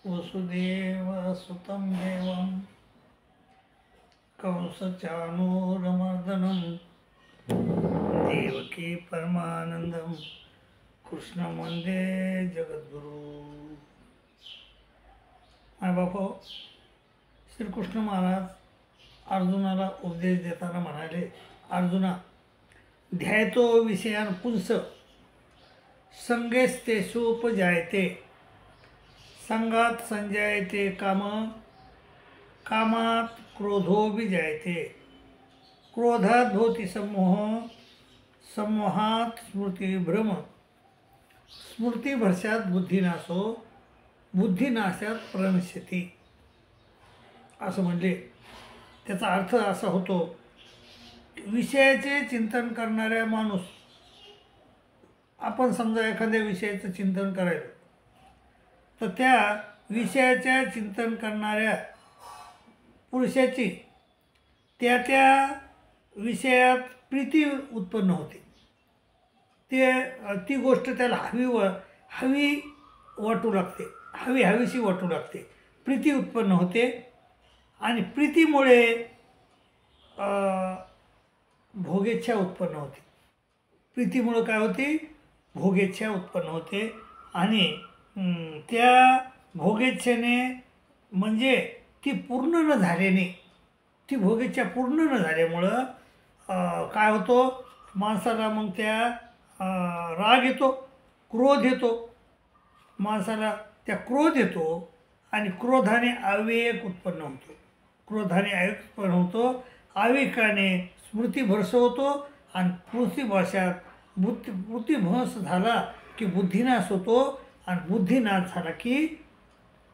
वसुदेवसुतं देवं कंसचाणूरमर्दनं देवकी परमानंदं कृष्ण वंदे जगद्गुरु। माय बापो, श्रीकृष्ण महाराज अर्जुनाला उपदेश देताना म्हणाले, अर्जुना, ध्यायतो विषयान पुंस संगेस्तेषुपजायते संगात संजायते काम कामात क्रोधोभिजायते क्रोधात भवति सम्मोह सम्मोहात स्मृतिभ्रम स्मृतिभ्रशात बुद्धिनाशो बुद्धिनाशात प्रणश्यति असं म्हणले। त्याचा अर्थ असा होतो, विषयाचे चिंतन करणाऱ्या माणूस, आपण समजा एखाद्या विषयाचं चिंतन करायचं तर त्या विषयाच्या चिंतन करणाऱ्या पुरुषाची त्या विषयात प्रीती उत्पन्न होते। ती गोष्ट त्याला हवी वाटू लागते, हवीशी वाटू लागते, प्रीती उत्पन्न होते आणि प्रीतीमुळे भोगेच्छा उत्पन्न होते। प्रीतीमुळे काय होते? भोगेच्छा उत्पन्न होते आणि त्या भोगेच्छेने म्हणजे ती पूर्ण न झाल्याने, ती भोगेच्छा पूर्ण न झाल्यामुळं काय होतो, माणसाला मग त्या राग येतो, क्रोध येतो, माणसाला त्या क्रोध येतो आणि क्रोधाने आवेग उत्पन्न होतो, क्रोधाने आवेग उत्पन्न होतो, आवेगाने स्मृतिभ्रंश होतो आणि स्मृतिभ्रंशात बुद्धिभ्रंश झाला की बुद्धिनाश होतो आणि बुद्धिनाश झाला की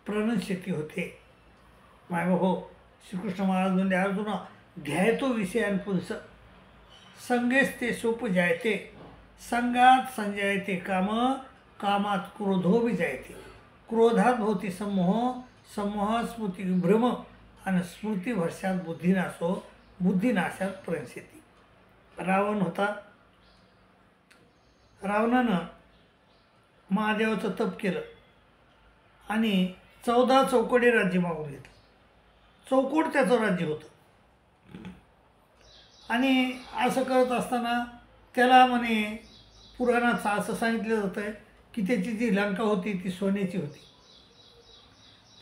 प्रणश्यती होते। माय बाबो, श्रीकृष्ण महाराज म्हणले, अर्जुना, ध्यायतो विषयान पुंस संगेस्तेषुपजायते संगात संजायते काम कामात क्रोधोभिजायते क्रोधात भवति सम्मोह सम्मोहात स्मृतिभ्रम आणि स्मृतिभ्रशात बुद्धिनाशो बुद्धिनाशात प्रणश्यति। रावण होता, रावणानं महादेवाचं तप केलं आणि 14 चौकोडे राज्य मागून घेतलं। चौकोड त्याचं राज्य होतं आणि असं करत असताना त्याला म्हणे, पुराणात असं सांगितलं जातं आहे की त्याची जी लंका होती ती सोन्याची होती।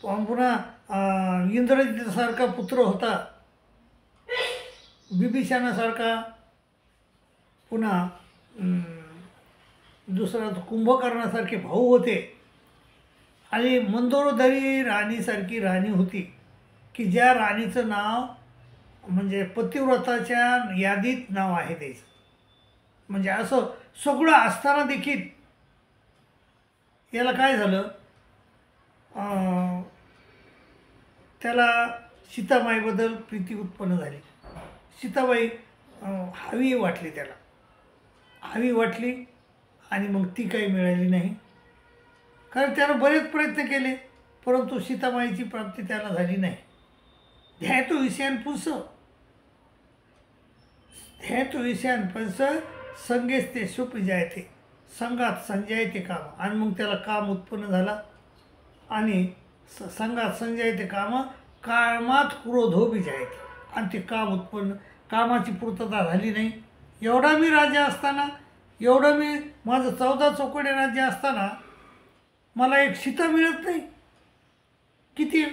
पुन्हा इंद्रजितासारखा पुत्र होता, बिभीषणासारखा, पुन्हा दुसरा कुंभकर्णासारखे भाऊ होते आणि मंदोदरी राणीसारखी राणी होती की ज्या राणीचं नाव म्हणजे पतिव्रताच्या यादीत नाव आहे त्याचं। म्हणजे असं सगळं असताना देखील याला काय झालं, त्याला सीतामाईबद्दल प्रीती उत्पन्न झाली। सीताबाई हवी वाटली, त्याला हवी वाटली आणि मग ती काही मिळाली नाही, कारण त्यानं बरेच प्रयत्न केले परंतु सीतामाईची प्राप्ती त्याला झाली नाही। ध्यायतो विषयान पुंस ध्यायतो विषयान पुंस संगेस्तेषुपजायते संगात संजायते काम, आणि मग त्याला काम उत्पन्न झाला आणि संगात संजायते काम कामात क्रोधोभिजायते, आणि ते काम उत्पन्न, कामाची पूर्तता झाली नाही। एवढा मी राजा असताना, एवढं मी माझं 14 चौकोडे राज्य असताना मला एक सीता मिळत नाही, किती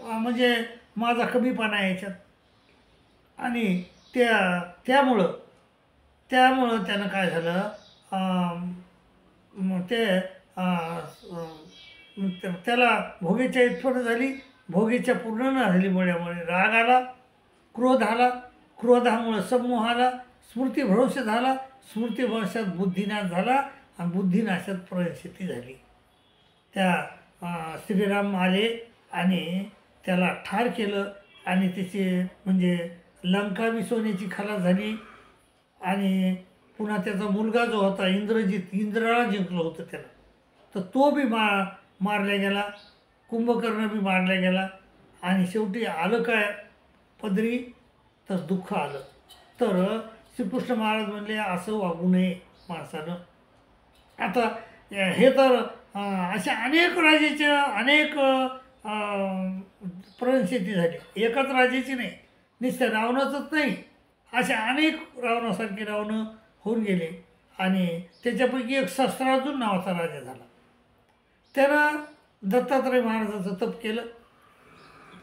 म्हणजे माझा कमीपणा आहे याच्यात। आणि त्यामुळं त्यानं काय झालं, त्याला भोगेच्छा उत्पन्न झाली, भोगेच्छा पूर्ण न झालीमुळे राग आला, क्रोध आला, क्रोधामुळे सम्मोह आला, स्मृतिभ्रंश झाला, स्मृतिभ्रंशात बुद्धिनाश झाला आणि बुद्धिनाशात प्रणश्यति झाली। त्या श्रीराम आले आणि त्याला ठार केलं आणि त्याचे म्हणजे लंका बी सोन्याची खलास झाली आणि पुन्हा त्याचा मुलगा जो होता इंद्रजित, इंद्राला जिंकलं होतं त्याला, तर तो बी मारला गेला, कुंभकर्ण बी मारला गेला आणि शेवटी आलं काय पदरी, तर दुःख आलं। तर श्रीकृष्ण महाराज म्हणले, असं वागू नये माणसानं। आता हे तर अशा अनेक राजाच्या अनेक प्रणशेती झाली, एकच राजाची नाही, नुसतं रावणाचंच नाही, अशा अनेक रावणासारखे रावणं होऊन गेले. आणि त्याच्यापैकी एक सहस्त्रार्जुन नावाचा राजा झाला. त्यानं दत्तात्रय महाराजाचं तप केलं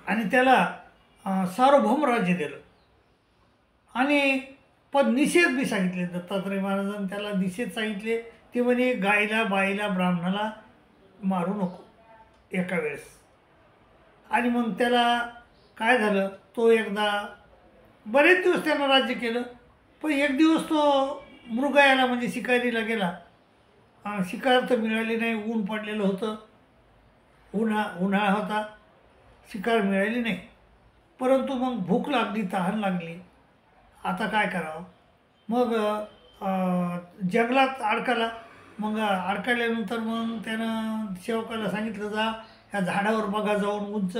आणि त्याला सार्वभौम राज्य दिलं. आणि पण निषेध बी सांगितले दत्तात्रय महाराजांनी, त्याला निषेध सांगितले. ते म्हणे गायला बाईला ब्राह्मणाला मारू नको एका वेळेस. आणि मग त्याला काय झालं, तो एकदा बरेच दिवस त्यानं राज्य केलं. पण एक दिवस तो मृगायाला म्हणजे शिकारीला गेला. शिकार तर मिळाली नाही, ऊन पडलेलं होतं, उन्हाळा होता, शिकार मिळाली नाही. परंतु मग भूक लागली, तहान लागली. आता काय करावं, मग जंगलात अडकला. मग अडकल्यानंतर मग त्यानं सेवकाला सांगितलं, जा ह्या झाडावर बघा जाऊन उंच,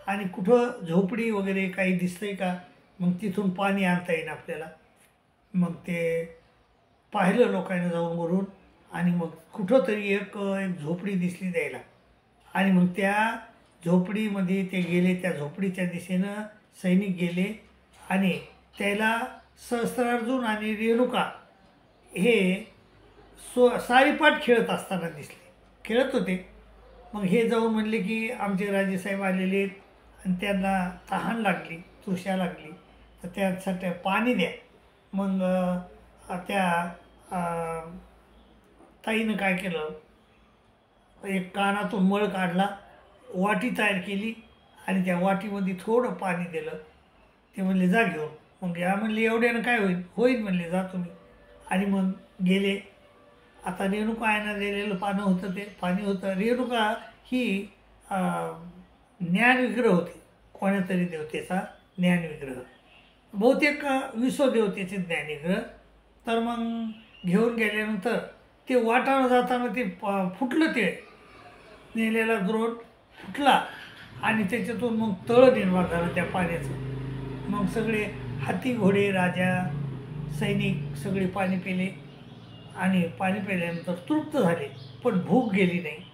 आणि कुठं झोपडी वगैरे काही दिसतंय का, मग तिथून पाणी आणता येईल आपल्याला. मग ते पाहिलं लोकांनी जाऊन वरून, आणि मग कुठं तरी एक झोपडी दिसली द्यायला. आणि मग त्या झोपडीमध्ये ते गेले. त्या झोपडीच्या दिशेनं सैनिक गेले आणि त्याला सहस्त्रार्जुन आणि रेणुका हे सारीपाट खेळत असताना दिसले, खेळत होते. मग हे जाऊन म्हणले की आमचे राजेसाहेब आलेले आहेत आणि त्यांना तहान लागली, तृषा लागली, तर त्यासाठी पाणी द्या. मग त्या ताईनं काय केलं, एक कानातून मळ काढला, वाटी तयार केली आणि त्या वाटीमध्ये थोडं पाणी दिलं. ते म्हणले जा घेऊन. मग या म्हणले एवढ्यानं काय होईल, होईल म्हणले, जा तुम्ही. आणि मग गेले. आता रेणुका आयना दिलेलं पानं होतं, ते पाणी होतं. रेणुका ही ज्ञानविग्रह होती, कोण्यातरी देवतेचा ज्ञानविग्रह, बहुतेक विश्वदेवतेचे ज्ञानविग्रह. तर मग घेऊन गेल्यानंतर ते वाटानं जाताना ते फुटलं, ते नेलेला द्रोण फुटला आणि त्याच्यातून मग तळ निर्माण झालं त्या पाण्याचं. मग सगळे हाती घोडे राजा सैनिक सगळे पाणी पिले आणि पाणी पिल्यानंतर तृप्त झाले, पण भूक गेली नाही.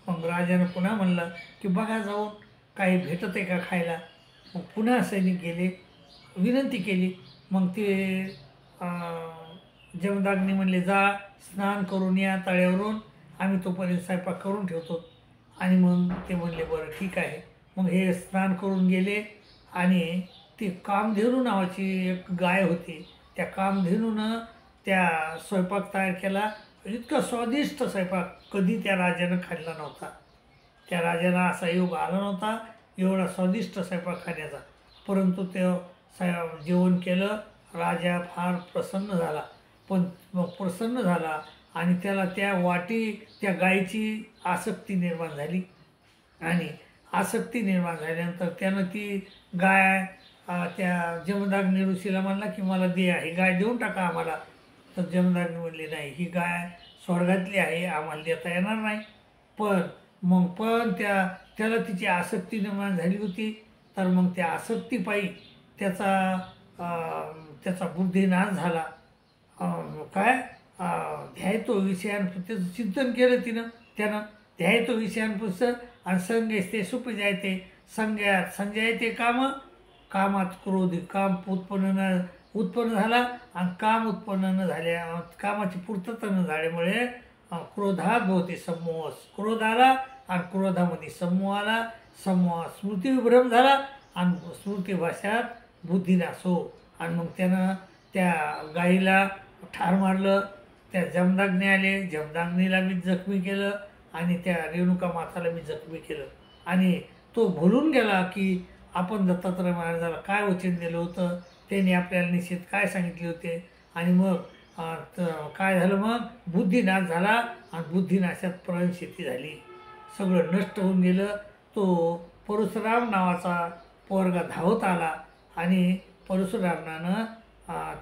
मग राजानं पुन्हा म्हणलं की बघा जाऊन काही भेटत आहे का खायला. मग पुन्हा सैनिक गेले, विनंती केली. मग ते जमदाग्नी म्हणले जा स्नान करून या तळ्यावरून, आम्ही तोपर्यंत स्वयंपाक करून ठेवतो. आणि मग ते म्हणले बरं ठीक आहे. मग हे स्नान करून गेले आणि ती कामधेनू नावाची एक गाय होती, त्या कामधेनूनं त्या स्वयंपाक तयार केला. इतका स्वादिष्ट स्वयंपाक कधी त्या राजानं खाल्ला नव्हता. त्या राजाला असा योग आला नव्हता एवढा स्वादिष्ट स्वयंपाक खाण्याचा. परंतु ते जेवण केलं, राजा फार प्रसन्न झाला. पण मग प्रसन्न झाला आणि त्याला त्या त्या गायीची आसक्ती निर्माण झाली. आणि आसक्ती निर्माण झाल्यानंतर त्यानं ती गाय त्या जमदाग्नी ऋषीला म्हणला की मला दे, ही गाय देऊन टाका आम्हाला. तर जमदाग्नी म्हणली नाही, ही गाय स्वर्गातली आहे, आम्हाला देता येणार नाही. पण त्याला तिची आसक्ती निर्माण झाली होती. तर मग त्या आसक्तीपायी त्याचा बुद्धिनाश झाला. काय ध्यायतो विषयांपुरतं चिंतन केलं त्यानं ध्यायतो विषयांपुरतं. आणि संगेस्ते सुपजायते संज्ञात संजयते कामात क्रोध, काम उत्पन्न झाला आणि काम उत्पन्न न झाल्या, कामाची पूर्तता न झाल्यामुळे क्रोधात भोवती समूह, क्रोध आला आणि क्रोधामध्ये समूह आला. समूह स्मृतिविभ्रम झाला आणि स्मृतिभाषात बुद्धिनाश हो. आणि मग त्यानं त्या गाईला ठार मारलं. त्या जमदाग्नी आले, जमदाग्नीला मी जखमी केलं आणि त्या रेणुका माताला मी जखमी केलं. आणि तो भुलून गेला की आपण दत्तात्रय महाराजाला काय वचन दिलं होतं, त्यांनी आपल्याला निश्चित काय सांगितले होते. आणि मग काय झालं, मग बुद्धिनाश झाला आणि बुद्धिनाशात प्रणशेती झाली, सगळं नष्ट होऊन गेलं. तो परशुराम नावाचा पोरगा धावत आला आणि परशुरामानं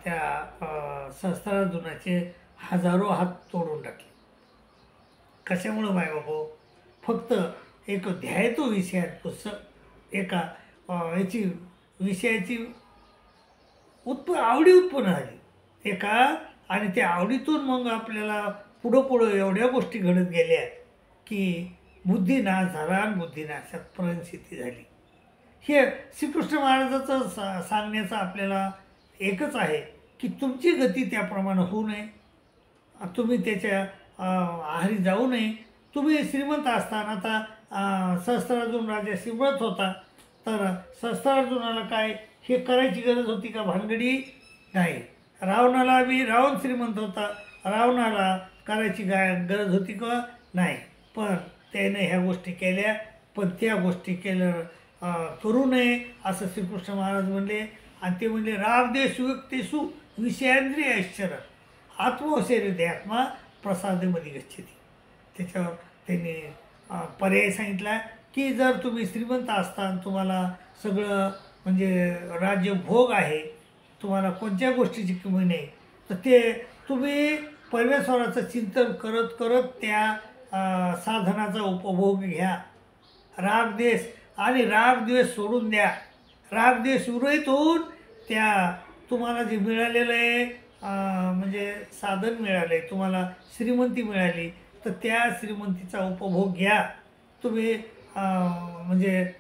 त्या सहस्त्रार्जुनाचे हजारो हात तोडून टाकले. कशामुळं माय बाबा, फक्त एक ध्यायतो विषयात पुस्तक एका याची विषयाची आवडी उत्पन्न झाली एका. आणि त्या आवडीतून मग आपल्याला पुढं एवढ्या गोष्टी घडत गेल्या की बुद्धिनाश झाला आणि बुद्धिनाशात परिस्थिती झाली. हे श्रीकृष्ण महाराजाचं सांगण्याचं आपल्याला एकच आहे की तुमची गती त्याप्रमाणे होऊ नये, तुम्ही त्याच्या आहारी जाऊ नये. तुम्ही श्रीमंत असताना आता सहस्त्रार्जुन राजा श्रीमंत होता, तर सहस्त्रार्जुनाला काय हे करायची गरज होती का? भानगडी नाही. रावण श्रीमंत होता, रावणाला करायची गरज होती का? नाही. पण त्याने ह्या गोष्टी केल्या, पण त्या गोष्टी करू नये असं श्रीकृष्ण महाराज म्हणले. आणि ते म्हणले रागद्वेष वियुक्तेषु विषयेंद्रिय ऐश्चर्य आत्मवशेरिते आत्मा प्रसादेमध्ये गच्छति. त्याच्यावर त्यांनी पर्याय सांगितला की जर तुम्ही श्रीमंत असता, तुम्हाला सगळं म्हणजे राज्य भोग आहे, तुम्हाला कोणत्या गोष्टीची कमी नाही, तर ते तुम्ही परमेश्वराचं चिंतन करत करत त्या साधनाचा उपभोग घ्या. रागद्वेष आणि रागद्वेष सोडून द्या. रागद्वेष उरहित होऊन त्या तुम्हाला जे मिळालेलं आहे म्हणजे साधन मिळालं आहे, तुम्हाला श्रीमंती मिळाली, तर त्या श्रीमंतीचा उपभोग घ्या. तुम्ही म्हणजे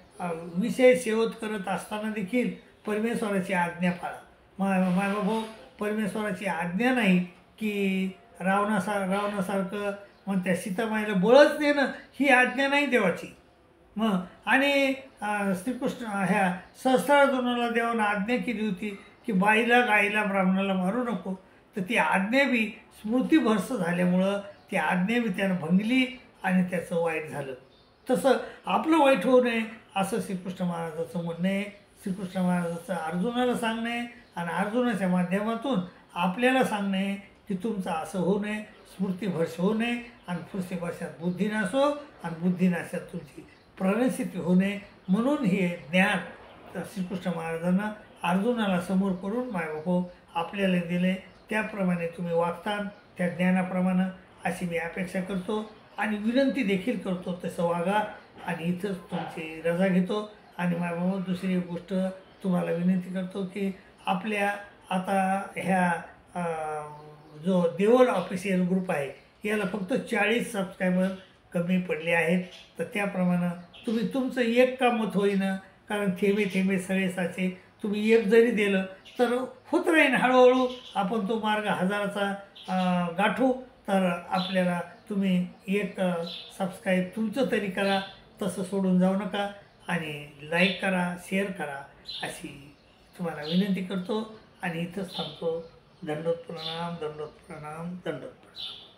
विषय सेवत करत असताना देखील परमेश्वराची आज्ञा पाळा. मायबाबा परमेश्वराची आज्ञा नाही की रावणासारखं मग त्या सीतामाईला बळच देणं ही आज्ञा नाही देवाची. मग आणि श्रीकृष्ण ह्या सहस्त्रार्जुनाला देवानं आज्ञा केली होती की बाईला गाईला ब्राह्मणाला मारू नको, तर ती आज्ञा बी स्मृतिभ्रष्ट झाल्यामुळं ती आज्ञा बी त्यानं भंगली आणि त्याचं वाईट झालं. तसं आपलं वाईट होऊ नये असं श्रीकृष्ण महाराजाचं म्हणणं आहे. श्रीकृष्ण महाराजाचं अर्जुनाला सांगणं आहे आणि अर्जुनाच्या माध्यमातून आपल्याला सांगणं आहे की तुमचं असं होऊ नये, स्मृतिभ्रष्ट होऊ नये आणि स्मृतिभ्रष्टात बुद्धिनाश हो आणि बुद्धिनाशात तुमची प्रणस्थिती होऊ नये. म्हणून हे ज्ञान श्रीकृष्ण महाराजांना अर्जुनाला समोर करून मायबापो आपल्याला दिले. त्याप्रमाणे तुम्ही वागता, त्या ज्ञानाप्रमाणे अशी मी अपेक्षा करतो आणि विनंती देखील करतो तसं वागा. आणि इथंच तुमची रजा घेतो. आणि मायबाबा दुसरी एक गोष्ट तुम्हाला विनंती करतो की आपल्या आता ह्या जो देवल ऑफिशियल ग्रुप आहे याला फक्त 40 सबस्क्रायबर कमी पडले आहेत. तर त्याप्रमाणे तुम्ही तुमचं एक का मत होईना, कारण थेंबे थेंबे सगळे साचे, तुम्ही एक जरी दिलं तर होत राहीन. हळूहळू आपण तो मार्ग 1000चा गाठू. तर आपल्याला तुम्ही एक सबस्क्राईब तुमचं तरी करा, तसं सोडून जाऊ नका. आणि लाईक करा, शेअर करा अशी तुम्हाला विनंती करतो. आणि इथंच थांबतो. दंडोत प्रणाम, दंडोत प्रणाम, दंडोत प्रणाम.